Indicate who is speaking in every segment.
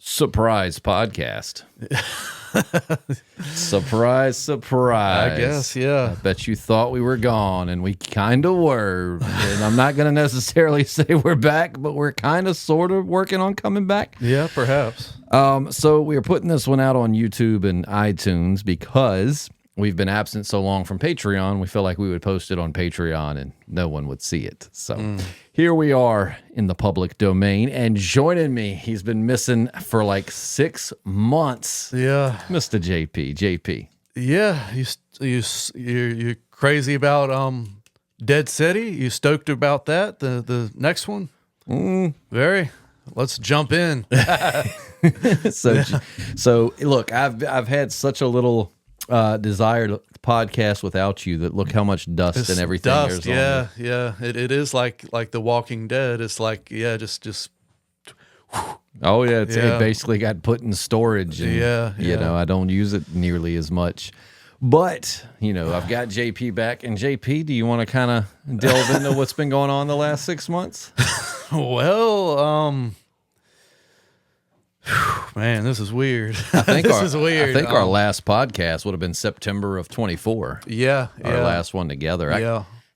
Speaker 1: Surprise podcast. Surprise.
Speaker 2: I guess, yeah.
Speaker 1: I bet you thought we were gone, and we kind of were. And I'm not going to necessarily say we're back, but we're kind of sort of working on coming back.
Speaker 2: Yeah, perhaps.
Speaker 1: So we are putting this one out on YouTube and iTunes because we've been absent so long from Patreon. We feel like we would post it on Patreon and no one would see it. So here we are in the public domain, and joining me, he's been missing for like 6 months.
Speaker 2: Yeah.
Speaker 1: Mr. JP.
Speaker 2: Yeah, you're crazy about Dead City? You stoked about that? The next one? Very. Let's jump in.
Speaker 1: So look, I've had such a little desired podcast without you that look how much dust and everything
Speaker 2: Dust,
Speaker 1: there's on
Speaker 2: yeah. It is like The Walking Dead. It's like, yeah, just
Speaker 1: Oh yeah, it basically got put in storage. And, you know, I don't use it nearly as much. But, you know, I've got JP back. And JP, do you want to kind of delve into what's been going on the last 6 months?
Speaker 2: Well, man, this is weird.
Speaker 1: I think
Speaker 2: this is weird.
Speaker 1: I think our last podcast would have been September of 24.
Speaker 2: Yeah,
Speaker 1: our last one together.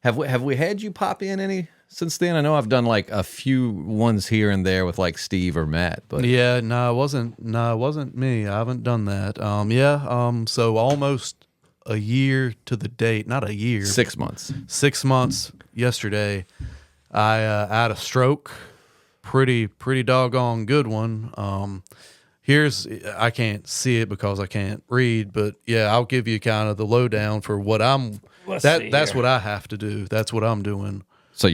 Speaker 1: Have we had you pop in any since then? I know I've done like a few ones here and there with like Steve or Matt, but
Speaker 2: yeah, no, it wasn't me. I haven't done that. So almost a year to the date. Not a year.
Speaker 1: 6 months.
Speaker 2: 6 months yesterday. I had a stroke. Pretty doggone good one. I can't see it because I can't read, but yeah, I'll give you kind of the lowdown for what that's what I have to do. That's what I'm doing.
Speaker 1: So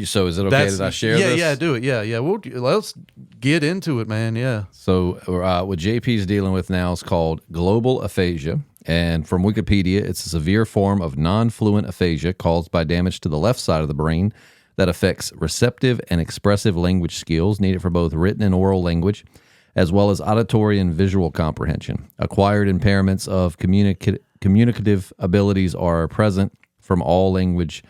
Speaker 1: so is it okay that I share this?
Speaker 2: Yeah, do it. Yeah. Let's get into it, man. Yeah.
Speaker 1: So what JP's dealing with now is called global aphasia. And from Wikipedia, it's a severe form of non-fluent aphasia caused by damage to the left side of the brain that affects receptive and expressive language skills needed for both written and oral language, as well as auditory and visual comprehension. Acquired impairments of communicative abilities are present from all language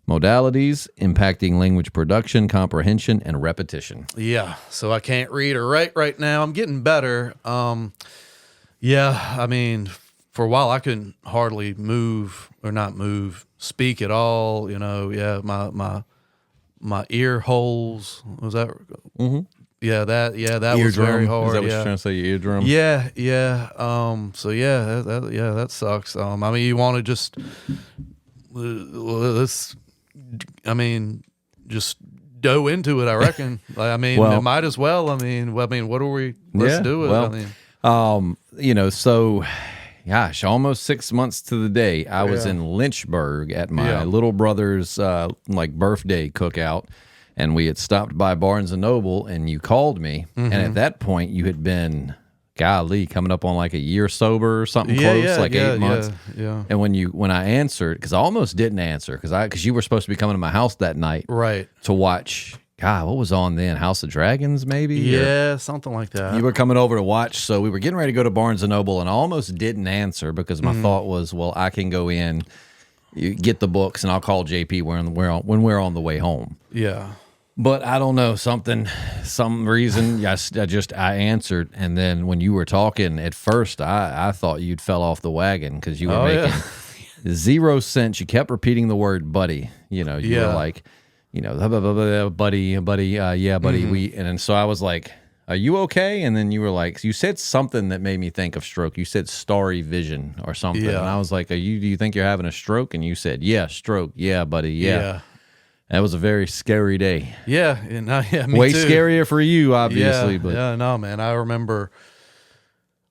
Speaker 1: modalities, impacting language production, comprehension, and repetition.
Speaker 2: Yeah, so I can't read or write right now. I'm getting better. I mean, for a while I couldn't hardly speak at all. You know, my ear holes, was that? Mm-hmm. Yeah, that was very hard.
Speaker 1: Is that what you're trying to say, your eardrum?
Speaker 2: Yeah. That sucks. I mean, you want to just just go into it, I reckon. It might as well. I mean, what are we? Let's do it.
Speaker 1: Well, so, gosh, almost 6 months to the day, I was in Lynchburg at my little brother's birthday cookout, and we had stopped by Barnes & Noble, and you called me, and at that point, you had been, coming up on like a year sober or something close, 8 months.
Speaker 2: Yeah.
Speaker 1: And when I answered, because I almost didn't answer, because you were supposed to be coming to my house that night,
Speaker 2: right,
Speaker 1: to watch. God, what was on then? House of Dragons, maybe?
Speaker 2: Yeah, something like that.
Speaker 1: You were coming over to watch, so we were getting ready to go to Barnes & Noble, and I almost didn't answer because my thought was, well, I can go in, you get the books, and I'll call JP when we're on the way home.
Speaker 2: Yeah.
Speaker 1: But I don't know, some reason, I answered, and then when you were talking, at first, I thought you'd fell off the wagon because you were making 0 sense. You kept repeating the word buddy. You were like, buddy, yeah, buddy. And so I was like, are you okay? And then you were like, you said something that made me think of stroke. You said starry vision or something.
Speaker 2: Yeah.
Speaker 1: And I was like, do you think you're having a stroke? And you said, yeah, stroke. Yeah, buddy. Yeah. That was a very scary day.
Speaker 2: Yeah. Me
Speaker 1: way
Speaker 2: too.
Speaker 1: Scarier for you, obviously. But
Speaker 2: no, man. I remember,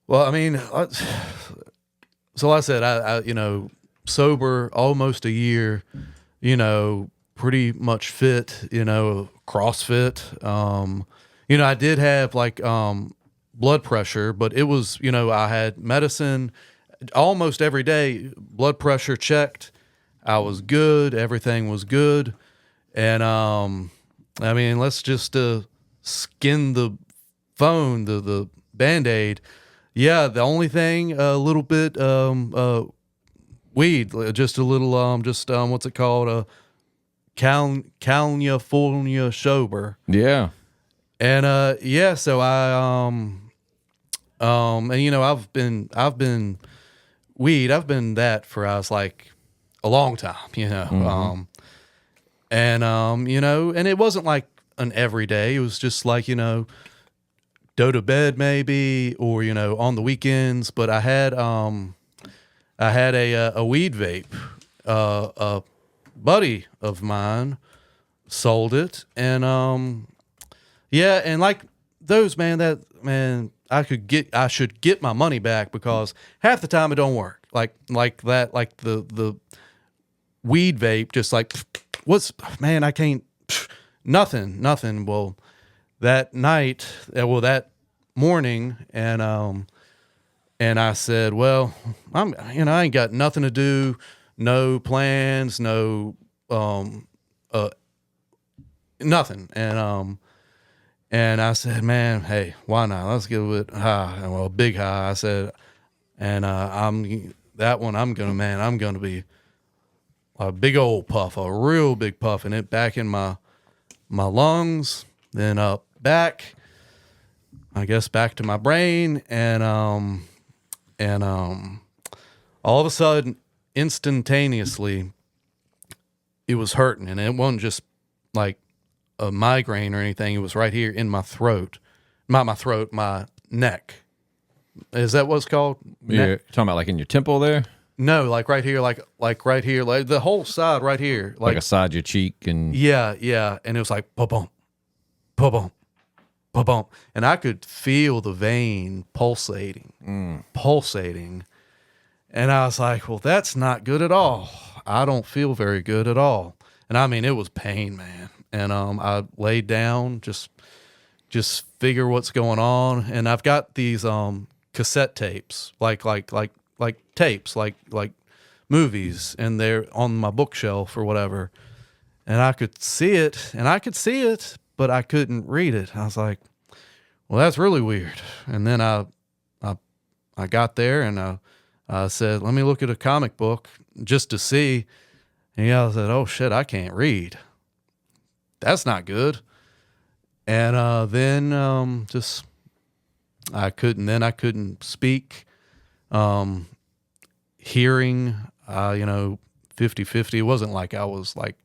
Speaker 2: well, I mean, so like I said, I sober almost a year, pretty much fit, CrossFit. I did have blood pressure, but it was, I had medicine almost every day, blood pressure checked. I was good. Everything was good. And, let's just skin the phone, the Band-Aid. Yeah, the only thing, a little bit weed, just a little, what's it called? California sober.
Speaker 1: Yeah.
Speaker 2: And so And you know, I've been weed. I've been that for I was like a long time, you know. You know, and it wasn't like an everyday. It was just like, you know, go to bed maybe, or you know, on the weekends. But I had a weed vape. A buddy of mine sold it, and yeah, and like those, man, I should get my money back, because half the time it don't work. Like the weed vape, just like I can't, nothing. Well, that night, that morning, and I said, well, I ain't got nothing to do, no plans, no nothing, and I said, man, hey, why not? Let's get a bit high. Well, a big high. I said, and I'm gonna be a big old puff, a real big puff, and it back in my lungs, then up back, I guess back to my brain, and all of a sudden, instantaneously, it was hurting, and it wasn't just like a migraine or anything. It was right here in my throat, not my throat, my neck. Is that what it's called?
Speaker 1: You're talking about like in your temple there?
Speaker 2: No, like right here, like right here, like the whole side right here,
Speaker 1: Like aside your cheek and
Speaker 2: yeah, and it was like ba-bump, ba-bump, ba-bump, and I could feel the vein pulsating, and I was like, well, that's not good at all. I don't feel very good at all, and I mean, it was pain, man. And I laid down, just figure what's going on. And I've got these cassette tapes, like tapes, like movies, and they're on my bookshelf or whatever. And I could see it, but I couldn't read it. I was like, well, that's really weird. And then I got there, and I said, let me look at a comic book just to see. And I said, oh shit, I can't read. That's not good. And then I couldn't speak. Hearing, 50-50. It wasn't like I was like,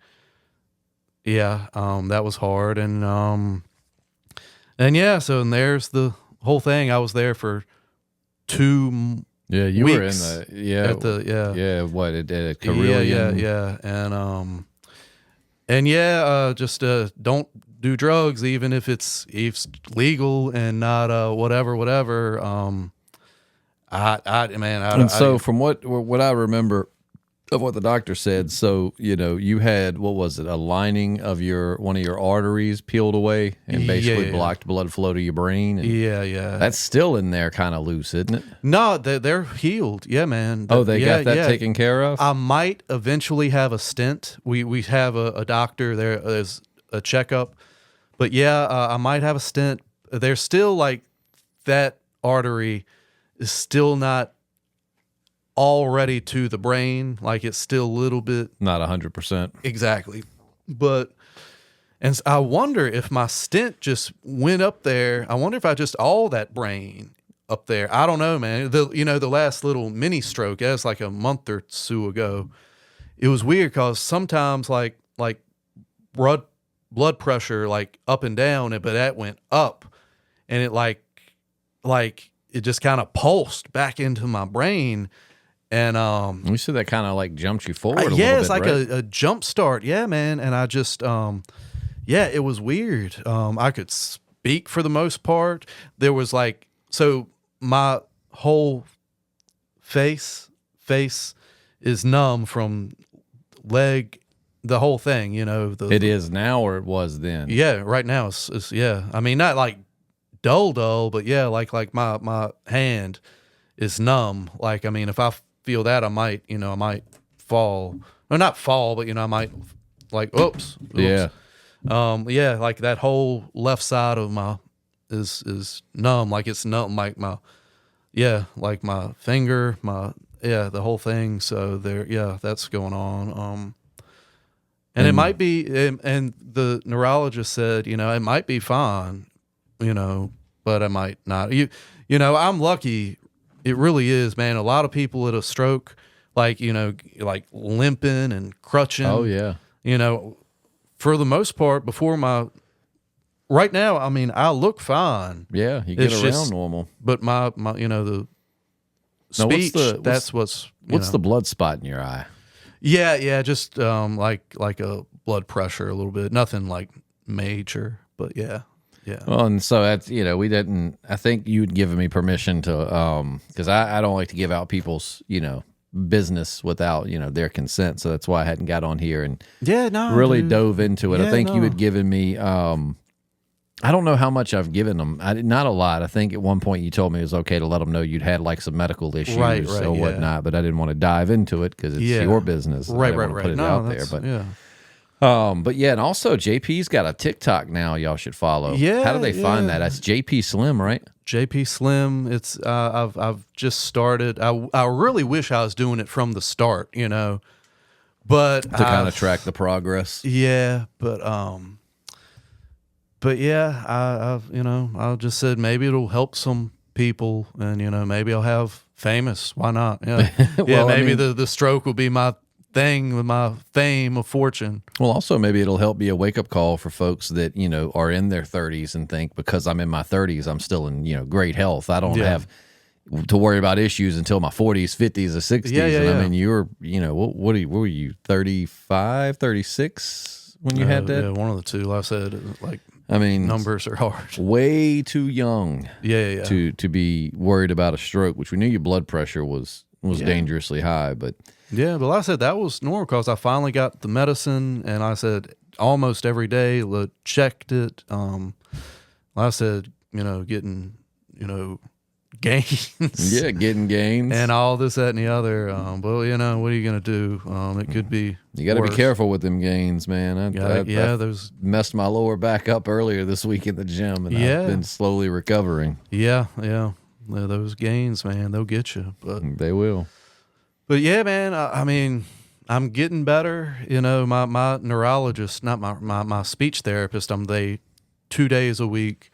Speaker 2: that was hard. And yeah, so and there's the whole thing. I was there for 2
Speaker 1: you
Speaker 2: weeks
Speaker 1: were in
Speaker 2: at
Speaker 1: at Carillion?
Speaker 2: Just don't do drugs, even if it's legal and not whatever.
Speaker 1: From what I remember of what the doctor said, so you had, what was it, a lining of one of your arteries peeled away and basically blocked blood flow to your brain. And that's still in there, kind of loose, isn't it?
Speaker 2: No, they're healed. Yeah, man.
Speaker 1: They got that taken care of.
Speaker 2: I might eventually have a stent. We have a doctor there. There's a checkup, but I might have a stent. There's still like that artery is still not already to the brain, like it's still a little bit,
Speaker 1: not 100%.
Speaker 2: Exactly. And I wonder if my stent just went up there. I wonder if I just all that brain up there. I don't know, man. The last little mini stroke, that was like a month or two ago. It was weird because sometimes like blood pressure like up and down, but that went up, and it like it just kind of pulsed back into my brain. And
Speaker 1: you said that kind of like jumped you forward a little bit,
Speaker 2: it's like
Speaker 1: right?
Speaker 2: a jump start. Yeah, man. And I just it was weird. I could speak for the most part. There was like, so my whole face is numb from leg, the whole thing,
Speaker 1: it is now, or it was then?
Speaker 2: Yeah, right now it's I mean, not like dull, but like my hand is numb. Like, I mean, if I feel that, I might fall, or not fall, but I might like, oops.
Speaker 1: Yeah.
Speaker 2: Like that whole left side of my is numb. Like it's numb, like my finger, the whole thing. So that's going on. And it might be, and the neurologist said, it might be fine, but I might not. You know, I'm lucky. It really is, man. A lot of people with a stroke, like, you know, like limping and crutching.
Speaker 1: Oh yeah.
Speaker 2: You know, for the most part, right now, I mean, I look fine.
Speaker 1: Yeah, you get
Speaker 2: It's
Speaker 1: around
Speaker 2: just-
Speaker 1: normal.
Speaker 2: But my you know, the
Speaker 1: Now,
Speaker 2: speech,
Speaker 1: what's
Speaker 2: what's
Speaker 1: the blood spot in your eye?
Speaker 2: Yeah, just like a blood pressure a little bit. Nothing like major, but yeah.
Speaker 1: Well, and so that's, you know, we didn't, I think you'd given me permission to, because I don't like to give out people's, you know, business without, you know, their consent. So that's why I hadn't got on here and
Speaker 2: Yeah, no,
Speaker 1: really
Speaker 2: dude.
Speaker 1: dove into it. I
Speaker 2: Yeah,
Speaker 1: think you
Speaker 2: no.
Speaker 1: had given me, I don't know how much I've given them. Not a lot. I think at one point you told me it was okay to let them know you'd had like some medical issues
Speaker 2: Right,
Speaker 1: or
Speaker 2: yeah.
Speaker 1: whatnot, but I didn't want to dive into it because it's
Speaker 2: Yeah.
Speaker 1: your business. I
Speaker 2: Right.
Speaker 1: didn't want to put it
Speaker 2: No,
Speaker 1: out there,
Speaker 2: that's-
Speaker 1: but
Speaker 2: yeah.
Speaker 1: But yeah, and also JP's got a TikTok now. Y'all should follow.
Speaker 2: Yeah,
Speaker 1: How do they find
Speaker 2: yeah.
Speaker 1: that? That's JP Slim, right?
Speaker 2: JP Slim. It's I've just started. I really wish I was doing it from the start, you know, but
Speaker 1: To kind of track the progress.
Speaker 2: yeah, but yeah, I've you know, I just said maybe it'll help some people, and you know, maybe I'll have famous. Why not? Yeah,
Speaker 1: Well,
Speaker 2: yeah.
Speaker 1: I
Speaker 2: Maybe
Speaker 1: mean-
Speaker 2: the stroke will be my thing with my fame of fortune.
Speaker 1: Well, also maybe it'll help be a wake up call for folks that, you know, are in their 30s and think because I'm in my 30s, I'm still in, you know, great health. I don't
Speaker 2: Yeah.
Speaker 1: have to worry about issues until my 40s, 50s, or 60s.
Speaker 2: Yeah,
Speaker 1: and I
Speaker 2: yeah.
Speaker 1: mean, you're, you know, what were you, 35, 36 when you had that?
Speaker 2: Yeah, one of the two. Like I said, like
Speaker 1: I mean,
Speaker 2: numbers are hard.
Speaker 1: way too young
Speaker 2: Yeah.
Speaker 1: to be worried about a stroke, which we knew your blood pressure was dangerously high, but
Speaker 2: Yeah, but like I said, that was normal because I finally got the medicine, and I said almost every day, checked it. Like I said, you know, getting, you know, gains.
Speaker 1: yeah, getting gains.
Speaker 2: And all this, that, and the other. But, you know, what are you going to do? It could be.
Speaker 1: You got to be
Speaker 2: worse.
Speaker 1: careful with them gains, man. I
Speaker 2: There's.
Speaker 1: messed my lower back up earlier this week at the gym, and
Speaker 2: Yeah.
Speaker 1: I've been slowly recovering.
Speaker 2: Yeah. Those gains, man, they'll get you.
Speaker 1: They will.
Speaker 2: But yeah, man, I mean, I'm getting better. You know, my neurologist, not my speech therapist, I'm 2 days a week,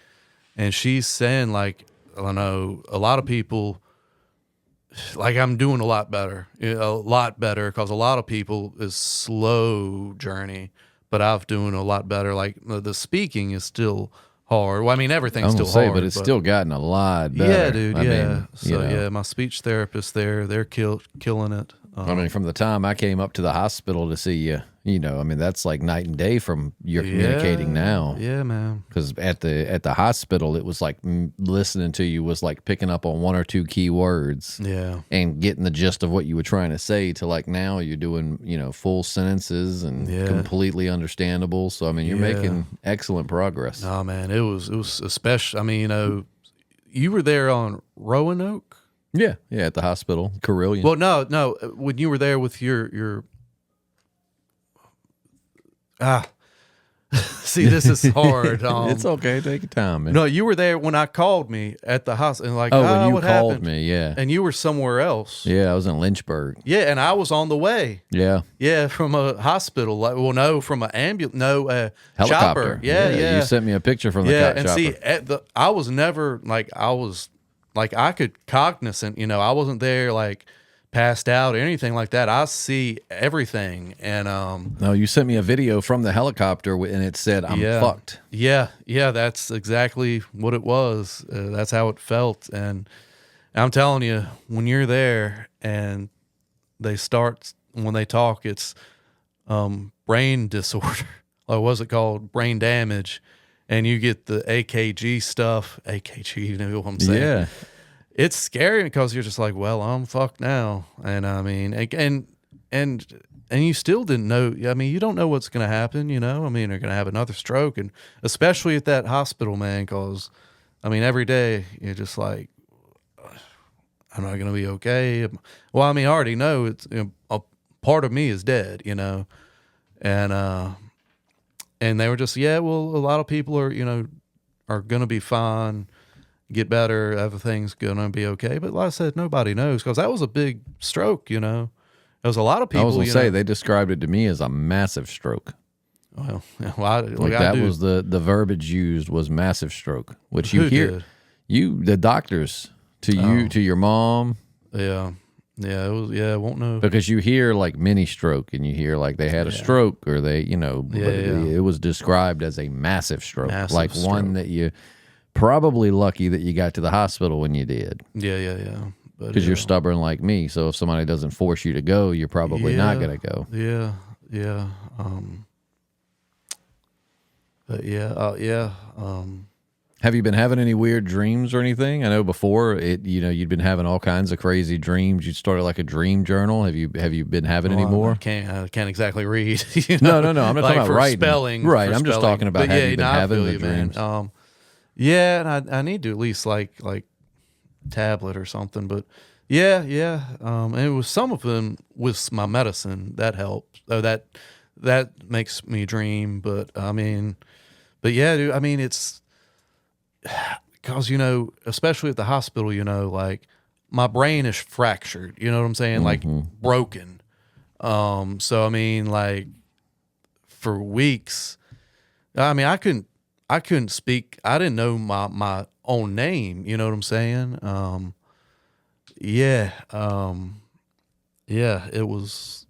Speaker 2: and she's saying, like, I know a lot of people, like, I'm doing a lot better, because a lot of people is slow journey, but I'm doing a lot better. Like, the speaking is still hard. Well, I mean, everything's
Speaker 1: I'm
Speaker 2: still
Speaker 1: gonna say,
Speaker 2: hard,
Speaker 1: but it's still gotten a lot better.
Speaker 2: yeah, dude.
Speaker 1: I
Speaker 2: Yeah.
Speaker 1: mean,
Speaker 2: So
Speaker 1: you know,
Speaker 2: yeah, my speech therapist they're killing it.
Speaker 1: I mean, from the time I came up to the hospital to see you, you know, I mean, that's like night and day from you're communicating now.
Speaker 2: Yeah, man.
Speaker 1: Because at the hospital, it was like listening to you was like picking up on one or two key words.
Speaker 2: Yeah.
Speaker 1: And getting the gist of what you were trying to say to like now you're doing, you know, full sentences and
Speaker 2: Yeah.
Speaker 1: completely understandable. So, I mean, you're
Speaker 2: Yeah.
Speaker 1: making excellent progress.
Speaker 2: No, man, it was especially. I mean, you know, you were there on Roanoke.
Speaker 1: Yeah. Yeah. At the hospital, Carillion.
Speaker 2: Well, no, when you were there with your see, this is hard.
Speaker 1: It's okay. Take your time, man.
Speaker 2: No, you were there when I called me at the hospital, and like,
Speaker 1: oh, when you
Speaker 2: what
Speaker 1: called
Speaker 2: happened?
Speaker 1: me. Yeah.
Speaker 2: And you were somewhere else.
Speaker 1: Yeah. I was in Lynchburg.
Speaker 2: Yeah, and I was on the way.
Speaker 1: Yeah.
Speaker 2: Yeah, from a hospital. Like, well, no, from an ambulance. No,
Speaker 1: Helicopter.
Speaker 2: chopper. Yeah.
Speaker 1: You sent me a picture from the
Speaker 2: Yeah,
Speaker 1: cop
Speaker 2: and
Speaker 1: chopper.
Speaker 2: see, I was never I could cognizant. You know, I wasn't there like passed out or anything like that. I see everything, and
Speaker 1: No, you sent me a video from the helicopter and it said, I'm
Speaker 2: yeah,
Speaker 1: fucked.
Speaker 2: Yeah, that's exactly what it was. That's how it felt, and I'm telling you, when you're there and when they talk, it's brain disorder. Or what's it called? Brain damage. And you get the AKG stuff. AKG, you know what I'm saying?
Speaker 1: Yeah.
Speaker 2: It's scary because you're just like, well, I'm fucked now. And I mean, and you still didn't know. I mean, you don't know what's going to happen, you know? I mean, they're going to have another stroke. And especially at that hospital, man, because, I mean, every day you're just like, I'm not going to be okay. Well, I mean, I already know it's, you know, a part of me is dead, you know? And they were just, yeah, well, a lot of people are, you know, are going to be fine, get better, everything's going to be okay. But like I said, nobody knows because that was a big stroke, you know. There was a lot of people.
Speaker 1: I was going
Speaker 2: you
Speaker 1: to say,
Speaker 2: know,
Speaker 1: they described it to me as a massive stroke.
Speaker 2: well, yeah, well,
Speaker 1: Like that was the verbiage used was massive stroke, which you
Speaker 2: Who
Speaker 1: hear.
Speaker 2: did?
Speaker 1: the doctors, to you, to your mom,
Speaker 2: Yeah. Yeah, it was. Yeah, I won't know.
Speaker 1: because you hear like mini stroke, and you hear like they had a stroke, or they, but it was described as a massive stroke,
Speaker 2: Massive
Speaker 1: like one
Speaker 2: stroke.
Speaker 1: that you probably lucky that you got to the hospital when you did,
Speaker 2: Yeah. But
Speaker 1: because you're stubborn like me. So if somebody doesn't force you to go, you're probably not gonna go.
Speaker 2: Yeah. But yeah.
Speaker 1: Have you been having any weird dreams or anything? I know before you'd been having all kinds of crazy dreams. You started like a dream journal. Have you been having any more?
Speaker 2: I can't exactly read. You know?
Speaker 1: No. I'm not
Speaker 2: like
Speaker 1: talking about
Speaker 2: for
Speaker 1: writing.
Speaker 2: spelling.
Speaker 1: Right.
Speaker 2: for
Speaker 1: I'm just
Speaker 2: spelling.
Speaker 1: talking about
Speaker 2: But
Speaker 1: have you been
Speaker 2: I
Speaker 1: having
Speaker 2: feel
Speaker 1: the
Speaker 2: you, man.
Speaker 1: dreams?
Speaker 2: Yeah, and I need to at least like tablet or something. But yeah. And it was some of them with my medicine that helped. Oh, that makes me dream. But but yeah, dude. I mean, it's because especially at the hospital, like my brain is fractured. You know what I'm saying? Like broken. So I mean, like for weeks, I couldn't speak. I didn't know my own name. You know what I'm saying? Yeah. Yeah. It was.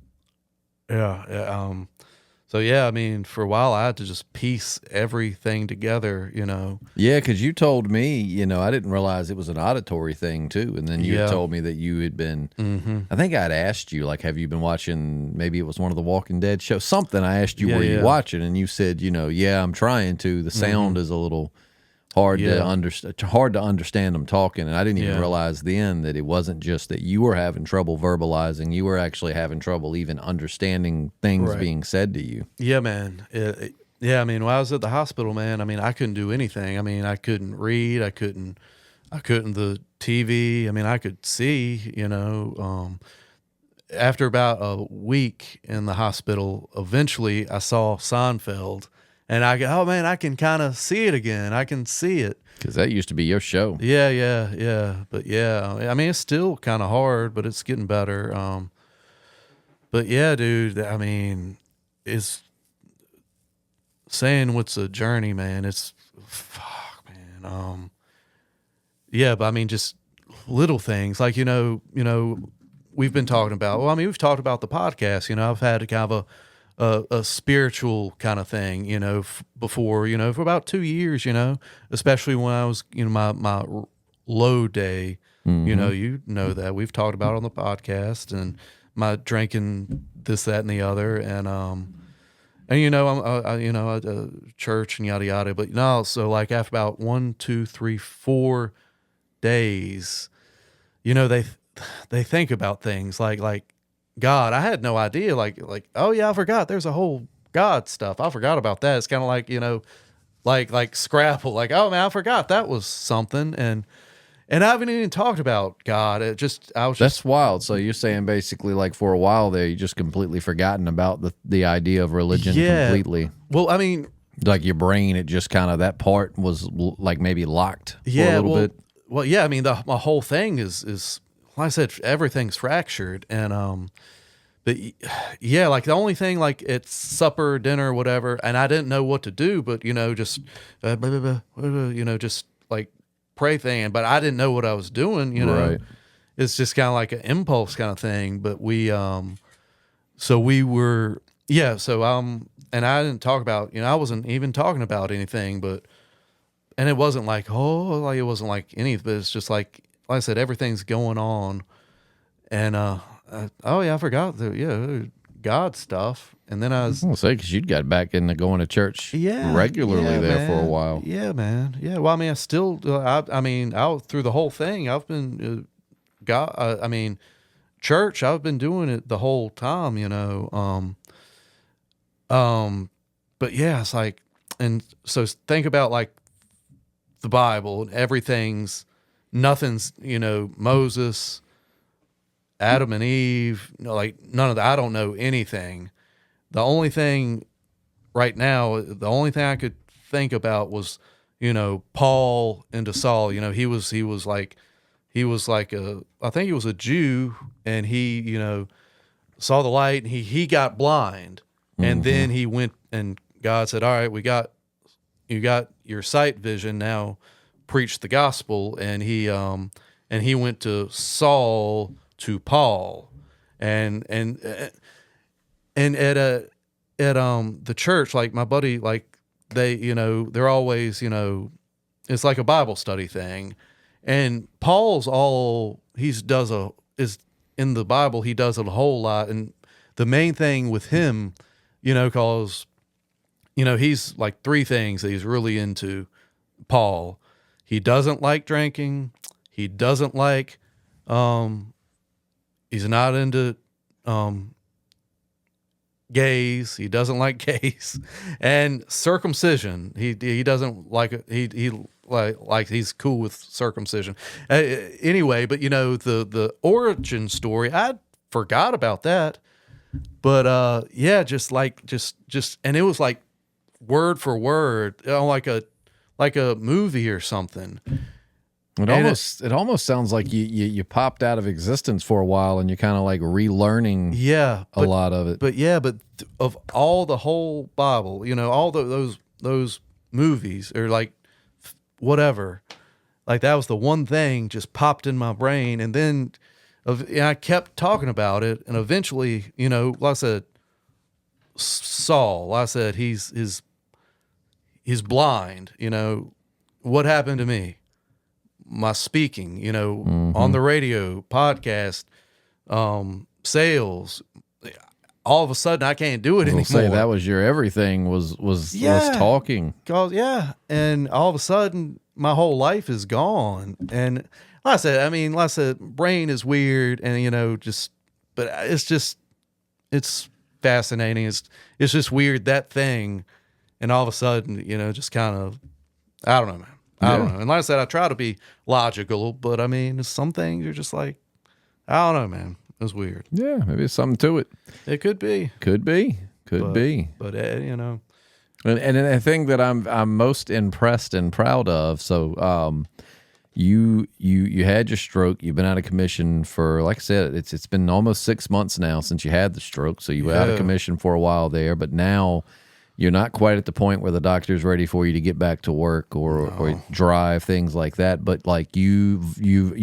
Speaker 2: Yeah. So yeah, I mean, for a while I had to just piece everything together.
Speaker 1: Yeah, because you told me, I didn't realize it was an auditory thing too. And then you had told me that you had been, I think I'd asked you, like, have you been watching, maybe it was one of the Walking Dead shows, something. I asked you, were you watching? And you said, yeah, I'm trying to. The sound is a little hard to understand them talking. And I didn't even realize then that it wasn't just that you were having trouble verbalizing. You were actually having trouble even understanding things being said to you.
Speaker 2: Yeah, man. Yeah, I mean, when I was at the hospital, man, I mean, I couldn't do anything. I mean, I couldn't read. I couldn't the TV. I mean, I could see, after about a week in the hospital, eventually I saw Seinfeld. And I go, oh man, I can kind of see it again. I can see it.
Speaker 1: Because that used to be your show.
Speaker 2: Yeah. But yeah, I mean, it's still kind of hard, but it's getting better. But yeah, dude, I mean, it's saying what's a journey, man. It's fuck, man. Yeah, but I mean, just little things like, we've been talking about, well, I mean, we've talked about the podcast, I've had kind of a spiritual kind of thing, before, for about 2 years, especially when I was, my low day, that we've talked about on the podcast, and my drinking this, that, and the other. And I'm, church and yada, yada, but no. So like after about 1, 2, 3, 4 days, they think about things like, God. I had no idea. Like, oh yeah, I forgot. There's a whole God stuff. I forgot about that. It's kind of like, like Scrabble. Like, oh man, I forgot that was something. And I haven't even talked about God. That's
Speaker 1: wild. So you're saying basically, like, for a while there, you just completely forgotten about the idea of religion completely.
Speaker 2: Well, I mean,
Speaker 1: like your brain, it just kind of, that part was like maybe locked for a little bit.
Speaker 2: Well, yeah. I mean, my whole thing is. Like I said, everything's fractured, and but yeah, like the only thing, like it's supper, dinner, whatever, and I didn't know what to do, but just just like pray thing, but I didn't know what I was doing,
Speaker 1: Right.
Speaker 2: It's just kind of like an impulse kind of thing, but we so we were and I didn't talk about, I wasn't even talking about anything, but and it wasn't like it wasn't like anything, but it's just like I said, everything's going on, and I forgot God stuff, and then I was
Speaker 1: I'll say, because you'd got back into going to church regularly there for a while.
Speaker 2: Yeah, man. Yeah. Well, I mean, I still, out through the whole thing, I've been church. I've been doing it the whole time, But yeah, it's like, and so think about like the Bible and nothing's, Moses, Adam and Eve, like none of that. I don't know anything. The only thing right now, the only thing I could think about was, Paul into Saul. He was like I think he was a Jew, and he, saw the light, and he got blind, and then he went, and God said, all right, you got your sight vision now. preached the gospel, and he went to Saul to Paul, and at the church, like my buddy, like they, they're always, it's like a Bible study thing, and Paul's is in the Bible, he does it a whole lot, and the main thing with him, cause he's like three things that he's really into. Paul, he doesn't like drinking. He doesn't like, he's not into, gays. He doesn't like gays, and circumcision. He doesn't like it. He like he's cool with circumcision. Anyway, but the origin story, I forgot about that. But yeah, just and it was like word for word, like a movie or something.
Speaker 1: It almost sounds like you popped out of existence for a while and you're kind of like relearning a lot of it.
Speaker 2: But of all the whole Bible, all those movies or like whatever, like that was the one thing just popped in my brain. And then I kept talking about it. And eventually, like I said, Saul, like I said, he's blind. What happened to me? My speaking, on the radio, podcast, sales. All of a sudden, I can't do it anymore.
Speaker 1: Say that was your everything was talking.
Speaker 2: And all of a sudden, my whole life is gone. And like I said, brain is weird, and but it's fascinating. It's just weird, that thing, and all of a sudden, just kind of, I don't know, man. I don't know. And like I said, I try to be logical, but some things you're just like, I don't know, man. It's weird.
Speaker 1: Yeah, maybe it's something to it.
Speaker 2: It could be.
Speaker 1: Could be.
Speaker 2: But
Speaker 1: And the thing that I'm most impressed and proud of. So, you had your stroke. You've been out of commission for, like I said, it's been almost 6 months now since you had the stroke. So you were out of commission for a while there, but now you're not quite at the point where the doctor's ready for you to get back to work or drive, things like that. But like you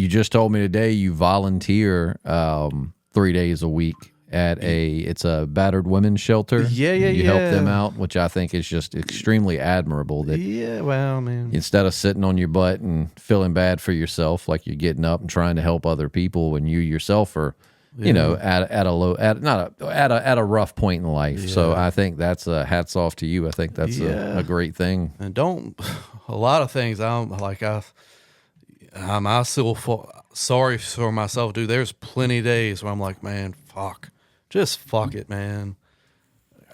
Speaker 1: just told me today, you volunteer 3 days a week at it's a battered women's shelter. You help them out, which I think is just extremely admirable. That
Speaker 2: well, man,
Speaker 1: instead of sitting on your butt and feeling bad for yourself, like you're getting up and trying to help other people when you yourself are, at a rough point in life. Yeah. So I think that's hats off to you. I think that's a great thing.
Speaker 2: And a lot of things I'm sorry for myself, dude. There's plenty of days where I'm like, man, just fuck it, man.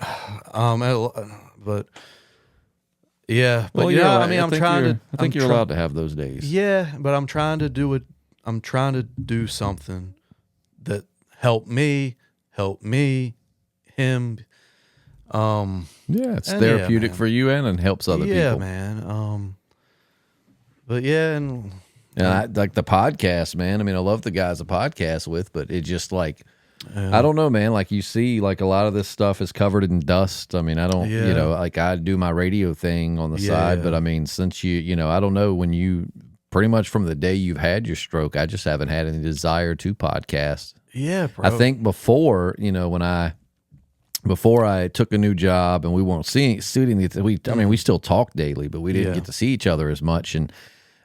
Speaker 2: But yeah, but
Speaker 1: I'm trying to. I think you're allowed to have those days.
Speaker 2: Yeah, but I'm trying to do it. I'm trying to do something that help me, him.
Speaker 1: It's therapeutic for you and helps other people.
Speaker 2: Yeah, man. But yeah, and
Speaker 1: I like the podcast, man. I love the guys a podcast with, but it just like, I don't know, man. Like you see, like a lot of this stuff is covered in dust. I don't, like I do my radio thing on the side, but since you I don't know, when you pretty much from the day you've had your stroke, I just haven't had any desire to podcast.
Speaker 2: Yeah, bro.
Speaker 1: I think before, before I took a new job and we weren't shooting, we still talk daily, but we didn't get to see each other as much. And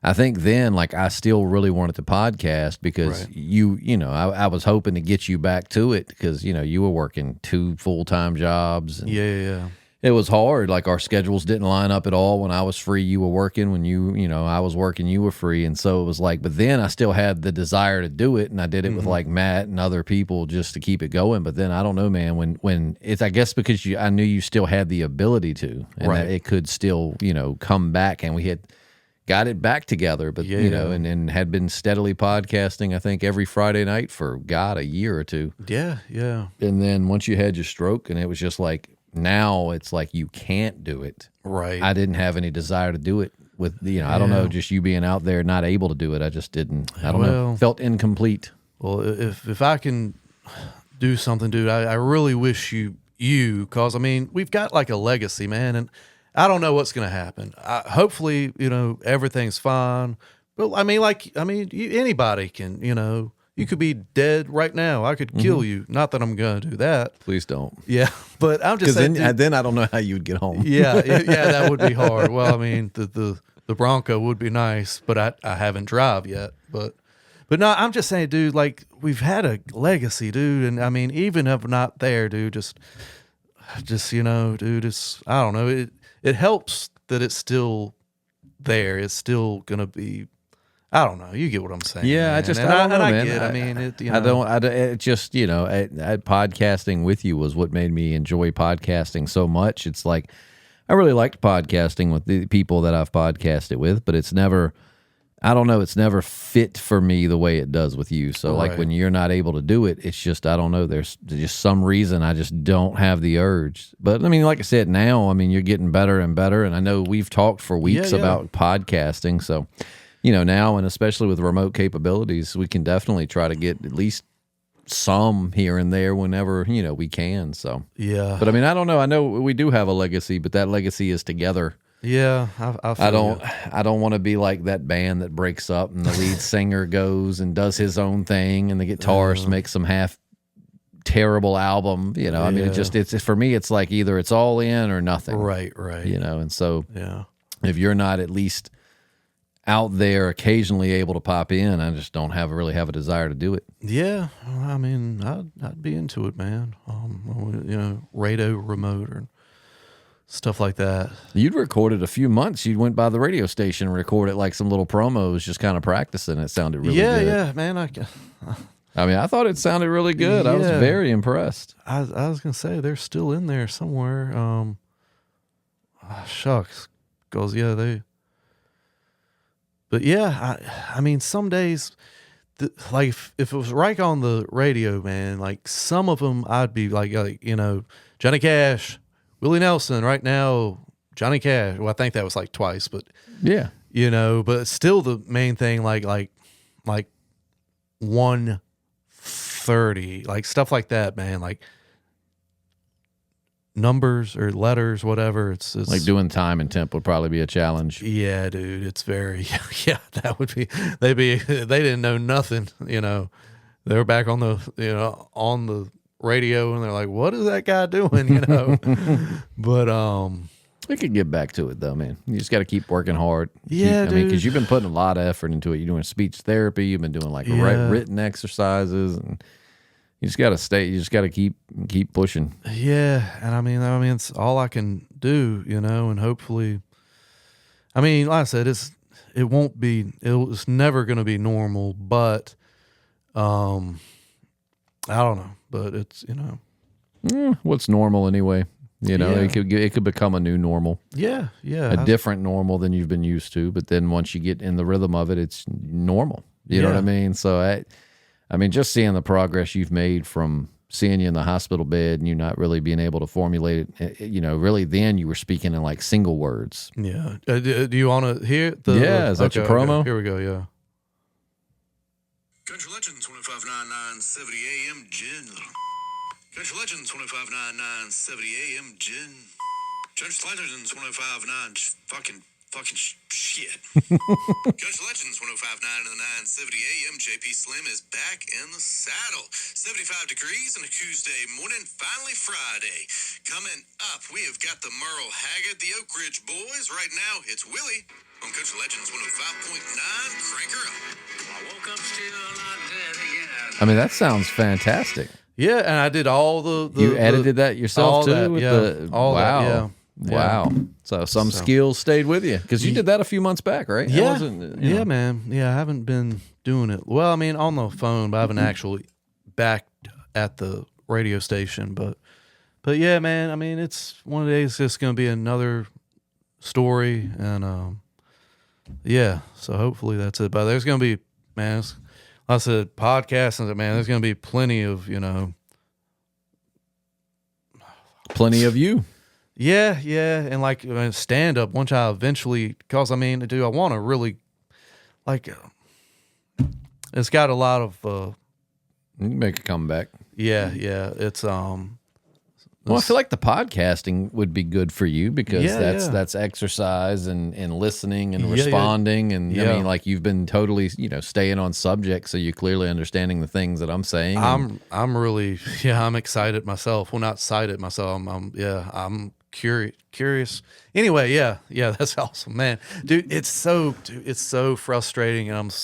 Speaker 1: I think then, like, I still really wanted to podcast because I was hoping to get you back to it because, you were working 2 full-time jobs. And it was hard. Like, our schedules didn't line up at all. When I was free, you were working. When I was working, you were free. And so it was like, but then I still had the desire to do it. And I did it with like Matt and other people just to keep it going. But then I don't know, man, when it's, I guess because I knew you still had the ability to, and that it could still, come back, and we had got it back together, but and had been steadily podcasting, I think, every Friday night for a year or two.
Speaker 2: Yeah.
Speaker 1: And then once you had your stroke, and it was just like, now it's like you can't do it.
Speaker 2: Right.
Speaker 1: I didn't have any desire to do it with, I don't know, just you being out there not able to do it. I just didn't. I don't know. Felt incomplete.
Speaker 2: Well, if I can do something, dude, I really wish you, because we've got like a legacy, man, I don't know what's going to happen. Hopefully, everything's fine. But anybody can, you could be dead right now. I could kill you. Not that I'm going to do that.
Speaker 1: Please don't.
Speaker 2: Yeah, but I'm just saying.
Speaker 1: Then I don't know how you'd get home.
Speaker 2: Yeah, that would be hard. Well, I mean, the Bronco would be nice, but I haven't drive yet. But no, I'm just saying, dude. Like we've had a legacy, dude, and I mean, even if not there, dude, just dude, it's I don't know. It helps that it's still there. It's still gonna be. I don't know. You get what I'm saying.
Speaker 1: Yeah,
Speaker 2: man.
Speaker 1: I don't know, man.
Speaker 2: Get. I mean,
Speaker 1: it just podcasting with you was what made me enjoy podcasting so much. It's like I really liked podcasting with the people that I've podcasted with, but it's never. I don't know. It's never fit for me the way it does with you. So like when you're not able to do it, it's just, I don't know. There's just some reason I just don't have the urge. But I mean, like I said, now, I mean, you're getting better and better. And I know we've talked for weeks about podcasting. So, now, and especially with remote capabilities, we can definitely try to get at least some here and there whenever, we can. So,
Speaker 2: yeah.
Speaker 1: But I mean, I don't know. I know we do have a legacy, but that legacy is together.
Speaker 2: Yeah,
Speaker 1: I don't want to be like that band that breaks up and the lead singer goes and does his own thing and the guitarist makes some half terrible album. I mean, it's for me. It's like either it's all in or nothing.
Speaker 2: Right.
Speaker 1: And so
Speaker 2: yeah,
Speaker 1: if you're not at least out there occasionally able to pop in, I just don't really have a desire to do it.
Speaker 2: Yeah, well, I mean, I'd be into it, man. Radio remote or stuff like that.
Speaker 1: You'd recorded a few months. You went by the radio station and recorded like some little promos, just kind of practicing. It sounded really good.
Speaker 2: Yeah, man.
Speaker 1: I mean, I thought it sounded really good. I was very impressed.
Speaker 2: I was gonna say they're still in there somewhere. Shucks, because they. But yeah, I mean, some days, like if it was right on the radio, man, like some of them I'd be like Johnny Cash. Willie Nelson right now, Johnny Cash. Well, I think that was like twice, but
Speaker 1: yeah,
Speaker 2: but still the main thing, like 1:30, like stuff like that, man. Like numbers or letters, whatever. It's
Speaker 1: like doing time and temp would probably be a challenge.
Speaker 2: Yeah, dude. It's very that would be. They didn't know nothing. They were back on the radio and they're like, what is that guy doing? But
Speaker 1: we could get back to it though, man. You just got to keep working hard.
Speaker 2: Yeah,
Speaker 1: I mean, because you've been putting a lot of effort into it. You're doing speech therapy. You've been doing like written exercises, and you just got to stay. You just got to keep pushing.
Speaker 2: Yeah, and I mean, it's all I can do, and hopefully, I mean, like I said, it's never going to be normal, but I don't know. But it's
Speaker 1: what's normal anyway. It could become a new normal.
Speaker 2: Yeah.
Speaker 1: A different normal than you've been used to. But then once you get in the rhythm of it, it's normal. You know what I mean? So I mean, just seeing the progress you've made from seeing you in the hospital bed and you not really being able to formulate it. Really then you were speaking in like single words.
Speaker 2: Yeah. Do you want to hear the?
Speaker 1: Yeah. Is that your promo?
Speaker 2: Okay. Here we go. Yeah.
Speaker 3: Country Legends 2599 70 AM Gin. Country Legends 2599 70 AM Gin. Country Legends 2599 fucking shit. Country Legends 1059 in the 970 AM. JP Slim is back in the saddle. 75 degrees on a Tuesday morning, finally Friday. Coming up, we have got the Merle Haggard, the Oak Ridge Boys. Right now, it's Willie on Country Legends 105.9. Crank her up. I woke up still not dead again.
Speaker 1: I mean, that sounds fantastic.
Speaker 2: Yeah, and I did all the
Speaker 1: you edited that yourself too?
Speaker 2: Wow.
Speaker 1: Wow. So some skills stayed with you because you did that a few months back, right?
Speaker 2: Yeah. Yeah, man. Yeah, I haven't been doing it. Well, I mean, on the phone, but I haven't actually back at the radio station. But yeah, man, I mean, it's one of the days it's going to be another story. And yeah, so hopefully that's it. But there's going to be, man, like I said, podcasting, man, there's going to be plenty of,
Speaker 1: Plenty of you.
Speaker 2: Yeah, and like stand up. Once I eventually, because I mean, dude, I want to really, like, it's got a lot of.
Speaker 1: You can make a comeback.
Speaker 2: Yeah, it's
Speaker 1: Well, I feel like the podcasting would be good for you because
Speaker 2: Yeah,
Speaker 1: that's exercise and listening and
Speaker 2: Yeah,
Speaker 1: responding. And I
Speaker 2: Yeah.
Speaker 1: mean, like you've been totally, staying on subject. So you're clearly understanding the things that I'm saying. and-
Speaker 2: I'm really I'm excited myself. Well, not excited myself. I'm curious. Anyway, yeah, that's awesome, man, dude. It's so frustrating, and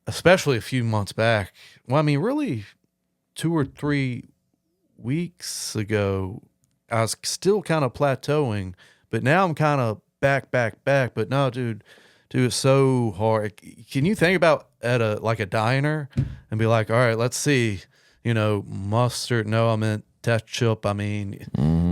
Speaker 2: especially a few months back. Well, I mean, really, 2 or 3 weeks ago, I was still kind of plateauing, but now I'm kind of back. But no, dude, it's so hard. Can you think about at a diner and be like, all right, let's see, mustard? No, I meant ketchup. I mean,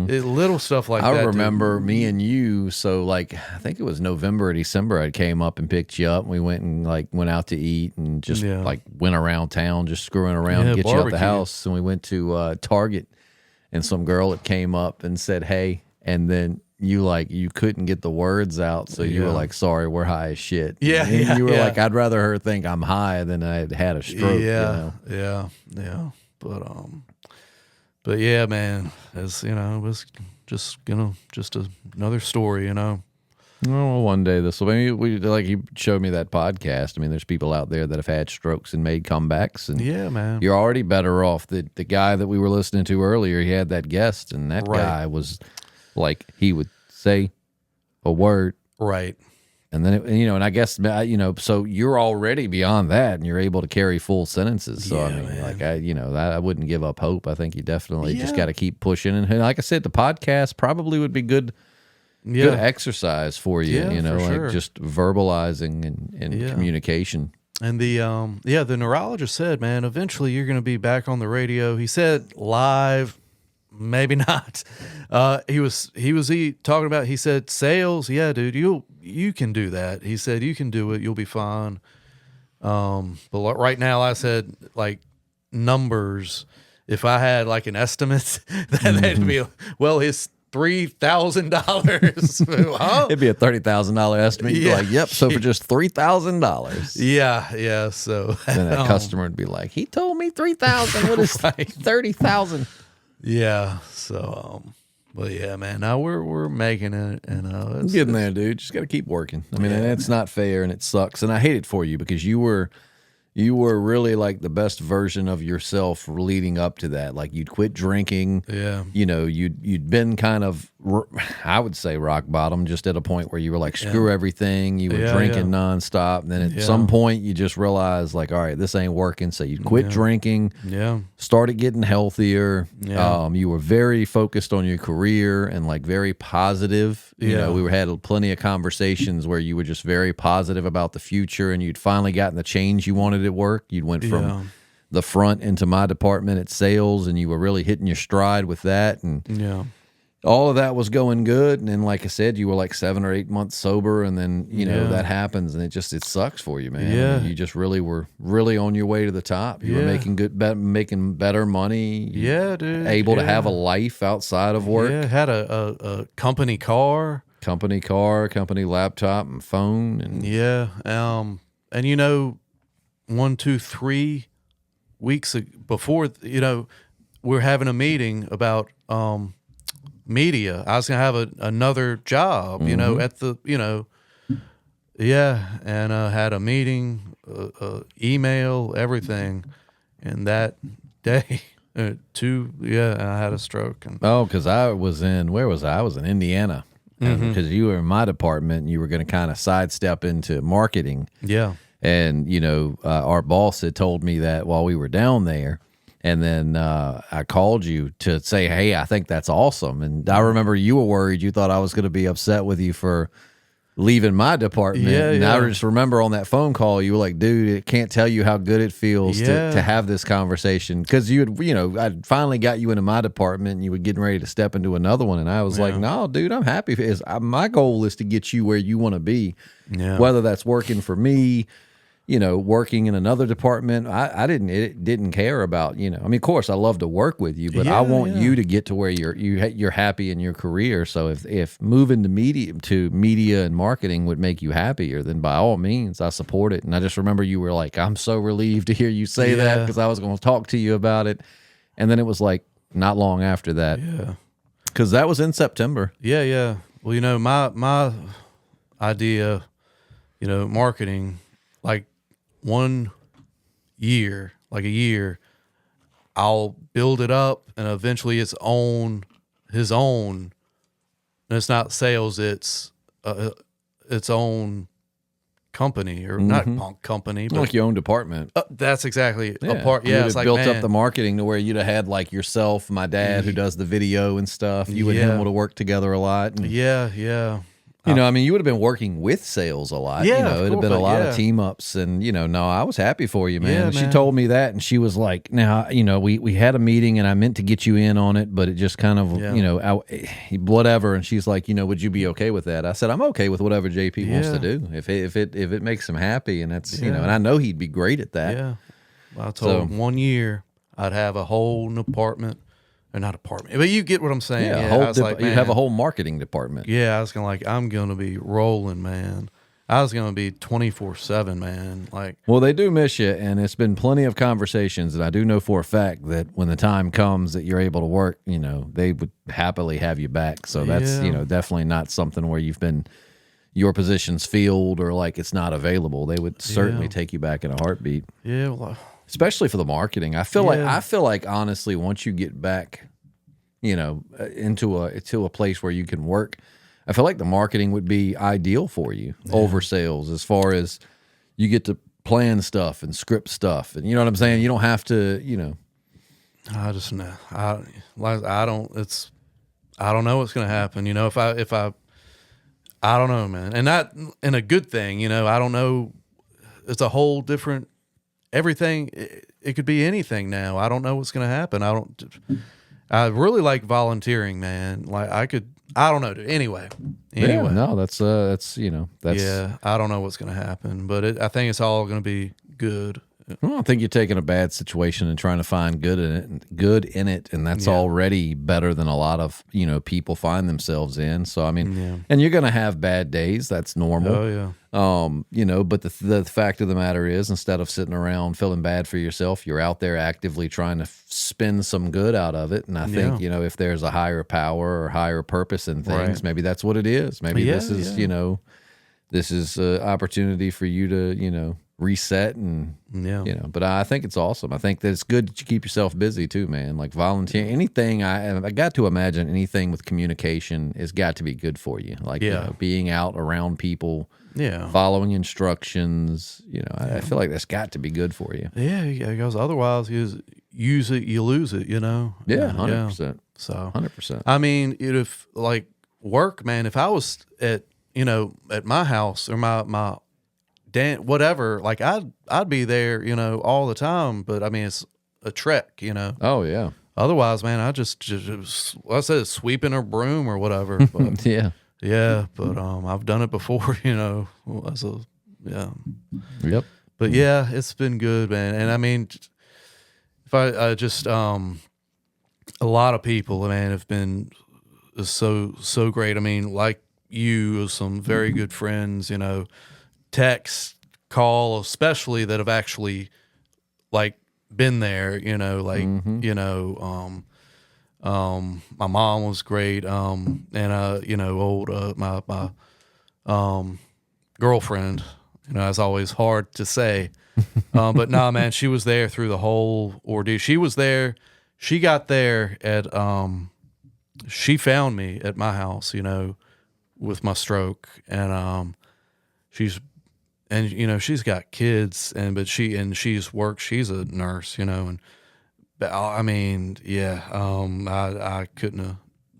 Speaker 2: little stuff like that.
Speaker 1: I
Speaker 2: dude.
Speaker 1: remember me and you. So like, I think it was November or December. I came up and picked you up. And we went out to eat and just went around town, just screwing around to get you out the
Speaker 2: barbecue.
Speaker 1: house. And we went to Target, and some girl that came up and said, "Hey," and then you couldn't get the words out, so you were like, "Sorry, we're high as shit."
Speaker 2: Yeah,
Speaker 1: and you were
Speaker 2: yeah.
Speaker 1: like, "I'd rather her think I'm high than I had a stroke."
Speaker 2: Yeah. But yeah, man, as it was just another story,
Speaker 1: Well, one day this will be. Like you showed me that podcast. I mean, there's people out there that have had strokes and made comebacks, and
Speaker 2: Yeah, man.
Speaker 1: you're already better off. The guy that we were listening to earlier, he had that guest, and that
Speaker 2: Right.
Speaker 1: guy was like, he would say a word,
Speaker 2: Right.
Speaker 1: and then and I guess so you're already beyond that, and you're able to carry full sentences. So I
Speaker 2: Yeah,
Speaker 1: mean,
Speaker 2: man.
Speaker 1: like I wouldn't give up hope. I think you definitely just
Speaker 2: Yeah.
Speaker 1: got to keep pushing. And like I said, the podcast probably would be good exercise for you,
Speaker 2: Yeah, for
Speaker 1: like
Speaker 2: sure.
Speaker 1: just verbalizing and
Speaker 2: Yeah.
Speaker 1: communication.
Speaker 2: And the neurologist said, man, eventually you're going to be back on the radio. He said live, maybe not. He talking about, he said sales. Yeah, dude, you can do that. He said, you can do it. You'll be fine. But right now I said like numbers. If I had like an estimate, that'd be, well, his $3,000. Huh?
Speaker 1: It'd be a $30,000 estimate. You'd be
Speaker 2: Yeah.
Speaker 1: like, yep. So for just $3,000,
Speaker 2: Yeah. So
Speaker 1: then that customer would be like, he told me 3,000. What is
Speaker 2: Right.
Speaker 1: 30,000?
Speaker 2: yeah. So, but yeah, man, now we're making it, and it's
Speaker 1: Getting there, dude. Just got to keep working. I mean, and it's not fair and it sucks. And I hate it for you because you were really like the best version of yourself leading up to that. Like you'd quit drinking.
Speaker 2: Yeah.
Speaker 1: You'd been kind of, I would say rock bottom, just at a point where you were like, screw everything. You were
Speaker 2: Yeah,
Speaker 1: drinking
Speaker 2: yeah.
Speaker 1: nonstop. And then at
Speaker 2: Yeah.
Speaker 1: some point you just realized like, all right, this ain't working. So you quit drinking,
Speaker 2: Yeah.
Speaker 1: started getting healthier.
Speaker 2: Yeah.
Speaker 1: You were very focused on your career and like very positive.
Speaker 2: Yeah.
Speaker 1: We had plenty of conversations where you were just very positive about the future, and you'd finally gotten the change you wanted at work. You'd went from
Speaker 2: Yeah.
Speaker 1: the front into my department at sales, and you were really hitting your stride with that. And
Speaker 2: Yeah.
Speaker 1: all of that was going good. And then, like I said, you were like 7 or 8 months sober, and then,
Speaker 2: Yeah.
Speaker 1: that happens, and it sucks for you, man.
Speaker 2: Yeah.
Speaker 1: You just really were on your way to the top. You were
Speaker 2: Yeah.
Speaker 1: making better money.
Speaker 2: Yeah, dude.
Speaker 1: Able to
Speaker 2: Yeah.
Speaker 1: have a life outside of work.
Speaker 2: Yeah, had a company car.
Speaker 1: Company car, company laptop, and phone. And
Speaker 2: Yeah. And 1, 2, 3 weeks before, we're having a meeting about media. I was gonna have another job, at the, and had a meeting, email, everything, and that day, and I had a stroke. And
Speaker 1: oh, because I was where was I? I was in Indiana. Because you were in my department, and you were going to kind of sidestep into marketing.
Speaker 2: yeah,
Speaker 1: And, our boss had told me that while we were down there. And then I called you to say, hey, I think that's awesome. And I remember you were worried. You thought I was going to be upset with you for leaving my department.
Speaker 2: Yeah,
Speaker 1: and
Speaker 2: yeah.
Speaker 1: I just remember on that phone call, you were like, dude, it can't tell you how good it feels
Speaker 2: Yeah.
Speaker 1: to have this conversation. Because I finally got you into my department, and you were getting ready to step into another one. And I was like, no, dude, I'm happy. My goal is to get you where you want to be.
Speaker 2: Yeah.
Speaker 1: Whether that's working for me, working in another department. I didn't care about, I mean, of course I love to work with you, but
Speaker 2: Yeah,
Speaker 1: I want
Speaker 2: yeah.
Speaker 1: you to get to where you're happy in your career. So if moving to media and marketing would make you happier, then by all means I support it. And I just remember you were like, I'm so relieved to hear you say that,
Speaker 2: Yeah.
Speaker 1: because I was going to talk to you about it. And then it was like not long after that.
Speaker 2: Yeah.
Speaker 1: Because that was in September.
Speaker 2: Yeah. Well, my idea, marketing, like 1 year, like a year, I'll build it up, and eventually his own. And it's not sales; it's its own company, or not company, but
Speaker 1: Like your own department.
Speaker 2: that's exactly a part.
Speaker 1: You'd
Speaker 2: Yeah,
Speaker 1: have
Speaker 2: it's like,
Speaker 1: built
Speaker 2: man,
Speaker 1: up the marketing to where you'd have had like yourself, my dad, who does the video and stuff. You and him would have worked together a lot. And,
Speaker 2: yeah.
Speaker 1: you you would have been working with sales a lot.
Speaker 2: Yeah,
Speaker 1: It'd have been a lot of
Speaker 2: yeah.
Speaker 1: team ups, and no, I was happy for you, man.
Speaker 2: Yeah,
Speaker 1: And she
Speaker 2: man.
Speaker 1: told me that, and she was like, "Now, we had a meeting, and I meant to get you in on it, but it just kind of, whatever." And she's like, "Would you be okay with that?" I said, "I'm okay with whatever JP wants to do. If it makes him happy, and that's and I know he'd be great at that."
Speaker 2: Yeah. I told him 1 year I'd have a whole apartment, or not apartment, but you get what I'm saying.
Speaker 1: Yeah,
Speaker 2: I was like,
Speaker 1: you have a
Speaker 2: man,
Speaker 1: whole marketing department.
Speaker 2: Yeah, I was gonna I'm gonna be rolling, man. I was gonna be 24/7, man. Like,
Speaker 1: Well, they do miss you, and it's been plenty of conversations, and I do know for a fact that when the time comes that you're able to work, they would happily have you back. So that's,
Speaker 2: Yeah.
Speaker 1: definitely not something where you've been your position's filled or like it's not available. They would certainly take you back in a heartbeat,
Speaker 2: yeah, well,
Speaker 1: especially for the marketing. I feel like honestly, once you get back, into a place where you can work, I feel like the marketing would be ideal for you over sales, as far as you get to plan stuff and script stuff, and you know what I'm saying. You don't have to,
Speaker 2: I just know. I don't know what's gonna happen. If I don't know, man, and not in a good thing. I don't know. It's a whole different everything. It could be anything now. I don't know what's gonna happen. I really like volunteering, man. Like I don't know. Anyway.
Speaker 1: Yeah, no, that's that's.
Speaker 2: Yeah, I don't know what's gonna happen, but I think it's all gonna be good.
Speaker 1: I don't think you're taking a bad situation and trying to find good in it, and that's already better than a lot of people find themselves in. So I mean, and you're gonna have bad days. That's normal.
Speaker 2: Oh yeah.
Speaker 1: But the fact of the matter is, instead of sitting around feeling bad for yourself, you're out there actively trying to spin some good out of it. And I think if there's a higher power or higher purpose in things, maybe that's what it is. Maybe this is this is an opportunity for you to reset and but I think it's awesome. I think that it's good that you keep yourself busy too, man. Like volunteering, anything. I got to imagine anything with communication has got to be good for you. Like being out around people, following instructions. I feel like that's got to be good for you.
Speaker 2: Yeah, because otherwise you use it, you lose it.
Speaker 1: Yeah, 100%.
Speaker 2: So
Speaker 1: 100%.
Speaker 2: I mean, if like work, man, if I was at at my house or my whatever, like I'd be there, all the time. But I mean, it's a trek,
Speaker 1: Oh yeah.
Speaker 2: Otherwise, man, I just I said sweeping a broom or whatever. But,
Speaker 1: Yeah.
Speaker 2: But I've done it before, as a
Speaker 1: Yep.
Speaker 2: But yeah, it's been good, man. And I mean, if I just a lot of people, man, have been so great. I mean, like you, some very good friends, text, call, especially that have actually like been there, like my mom was great, and old my girlfriend, it's always hard to say, but nah, man, she was there through the whole ordeal. She was there. She got there at she found me at my house, with my stroke, and she's got kids, but she's worked. She's a nurse, and I mean, I couldn't have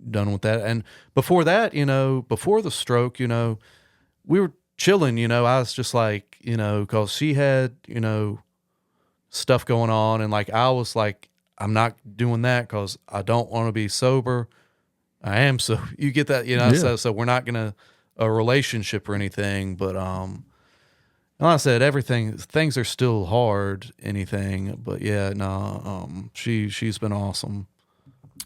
Speaker 2: done with that. And before that, before the stroke, we were chilling. I was just like, because she had, stuff going on, and like I was like, I'm not doing that because I don't want to be sober. I am, so you get that, so we're not gonna a relationship or anything, but like I said, things are still hard, but she's been awesome.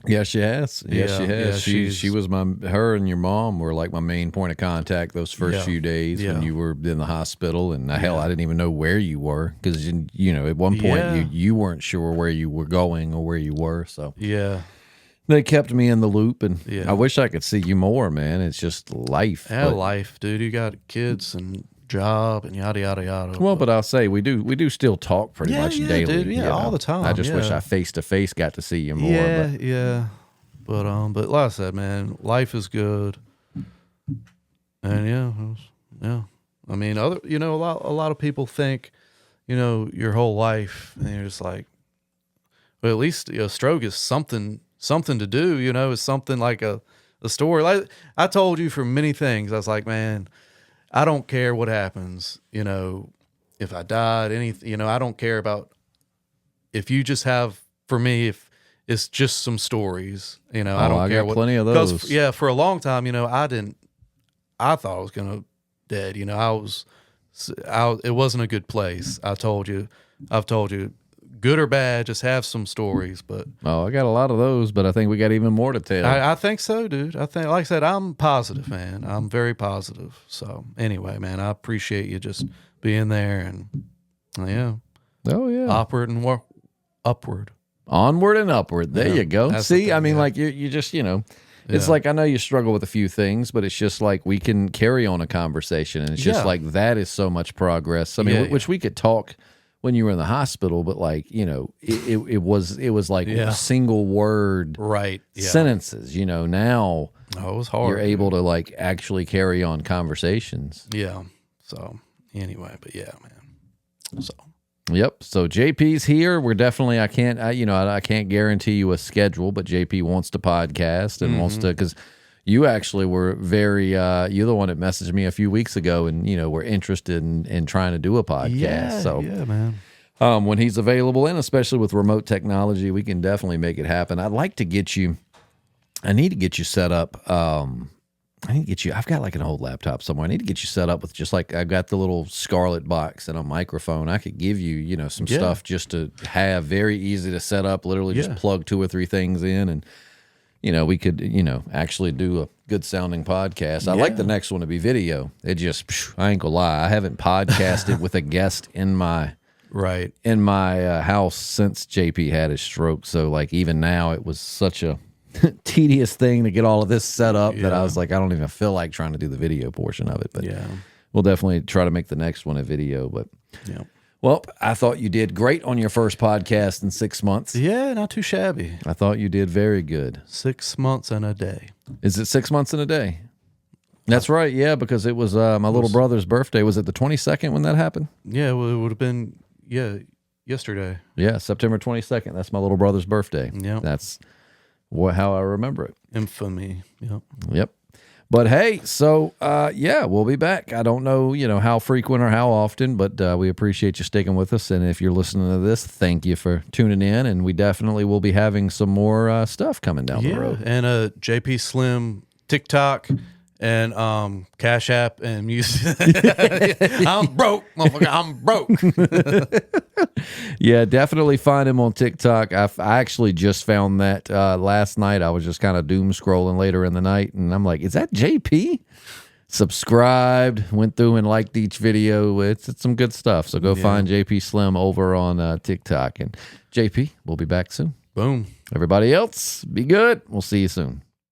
Speaker 1: Yeah, she has. Yeah, she has.
Speaker 2: Yeah,
Speaker 1: she was her and your mom were like my main point of contact those first few days when you were in the hospital, and hell, I didn't even know where you were because at one point you weren't sure where you were going or where you were. So They kept me in the loop, and
Speaker 2: Yeah.
Speaker 1: I wish I could see you more, man. It's just life.
Speaker 2: Yeah,
Speaker 1: but-
Speaker 2: life, dude. You got kids and job and yada yada yada.
Speaker 1: Well, but I'll say we do still talk pretty
Speaker 2: Yeah,
Speaker 1: much
Speaker 2: yeah,
Speaker 1: daily.
Speaker 2: dude. Yeah,
Speaker 1: you
Speaker 2: all
Speaker 1: know.
Speaker 2: the time,
Speaker 1: I just wish
Speaker 2: yeah.
Speaker 1: I face to face got to see you more.
Speaker 2: yeah,
Speaker 1: But
Speaker 2: yeah. But like I said, man, life is good. And yeah. I mean, a lot of people think, your whole life, and you're just like, well, at least a stroke is something to do. It's something like a story. Like I told you for many things, I was like, man, I don't care what happens. If I died, anything. I don't care about. If you just have, for me, if it's just some stories. I don't
Speaker 1: I
Speaker 2: care
Speaker 1: got
Speaker 2: what.
Speaker 1: plenty of
Speaker 2: 'cause,
Speaker 1: those.
Speaker 2: yeah, for a long time, I thought I was gonna dead. It wasn't a good place. I've told you, good or bad, just have some stories. But
Speaker 1: I got a lot of those, but I think we got even more to tell.
Speaker 2: I think so, dude. I think, like I said, I'm positive, man. I'm very positive. So anyway, man, I appreciate you just being there and
Speaker 1: Oh yeah,
Speaker 2: upward and upward.
Speaker 1: onward and upward. There
Speaker 2: Yeah,
Speaker 1: you go.
Speaker 2: that's the
Speaker 1: See, I
Speaker 2: thing,
Speaker 1: mean,
Speaker 2: yeah.
Speaker 1: like you just it's
Speaker 2: Yeah.
Speaker 1: like I know you struggle with a few things, but it's just like we can carry on a conversation, and it's just
Speaker 2: Yeah.
Speaker 1: like that is so much progress. I mean,
Speaker 2: Yeah,
Speaker 1: which we could talk when you were in the hospital, but like it was like
Speaker 2: Yeah.
Speaker 1: single word
Speaker 2: Right. Yeah.
Speaker 1: sentences. Now
Speaker 2: Oh, it was hard.
Speaker 1: you're able to like actually carry on conversations.
Speaker 2: Yeah. So anyway, but yeah, man. So
Speaker 1: Yep. So JP's here. We're definitely. I can't guarantee you a schedule, but JP wants to podcast and wants to because you actually were very. You're the one that messaged me a few weeks ago, and we're interested in trying to do a podcast.
Speaker 2: yeah, man.
Speaker 1: When he's available, and especially with remote technology, we can definitely make it happen. I'd like to get you. I need to get you set up. I need to get you. I've got like an old laptop somewhere. I need to get you set up with just like I've got the little Scarlett box and a microphone. I could give you, some
Speaker 2: Yeah.
Speaker 1: stuff just to have, very easy to set up. Literally, just
Speaker 2: Yeah.
Speaker 1: plug 2 or 3 things in, and we could, actually do a good sounding podcast. I like the next one to be video. It just, I ain't gonna lie, I haven't podcasted with a guest in my
Speaker 2: Right.
Speaker 1: house since JP had his stroke. So like even now, it was such a tedious thing to get all of this set up that I was like, I don't even feel like trying to do the video portion of it. But
Speaker 2: Yeah.
Speaker 1: we'll definitely try to make the next one a video. But
Speaker 2: Yeah.
Speaker 1: well, I thought you did great on your first podcast in 6 months.
Speaker 2: Yeah, not too shabby.
Speaker 1: I thought you did very good.
Speaker 2: 6 months and a day.
Speaker 1: Is it 6 months in a day? That's right. Yeah, because it was my little brother's birthday. Was it the 22nd when that happened?
Speaker 2: Yeah, well, it would have been yesterday.
Speaker 1: Yeah, September 22nd. That's my little brother's birthday.
Speaker 2: Yep.
Speaker 1: That's how I remember it.
Speaker 2: Infamy. Yep.
Speaker 1: Yep. But hey, so we'll be back. I don't know, how frequent or how often, but we appreciate you sticking with us. And if you're listening to this, thank you for tuning in. And we definitely will be having some more stuff coming down the road.
Speaker 2: And JP Slim TikTok and Cash App and music. I'm broke, motherfucker. I'm broke.
Speaker 1: Yeah, definitely find him on TikTok. I actually just found that last night. I was just kind of doom scrolling later in the night, and I'm like, is that JP? Subscribed, went through and liked each video. It's some good stuff. So go find JP Slim over on TikTok. And JP, we'll be back soon.
Speaker 2: Boom.
Speaker 1: Everybody else, be good. We'll see you soon.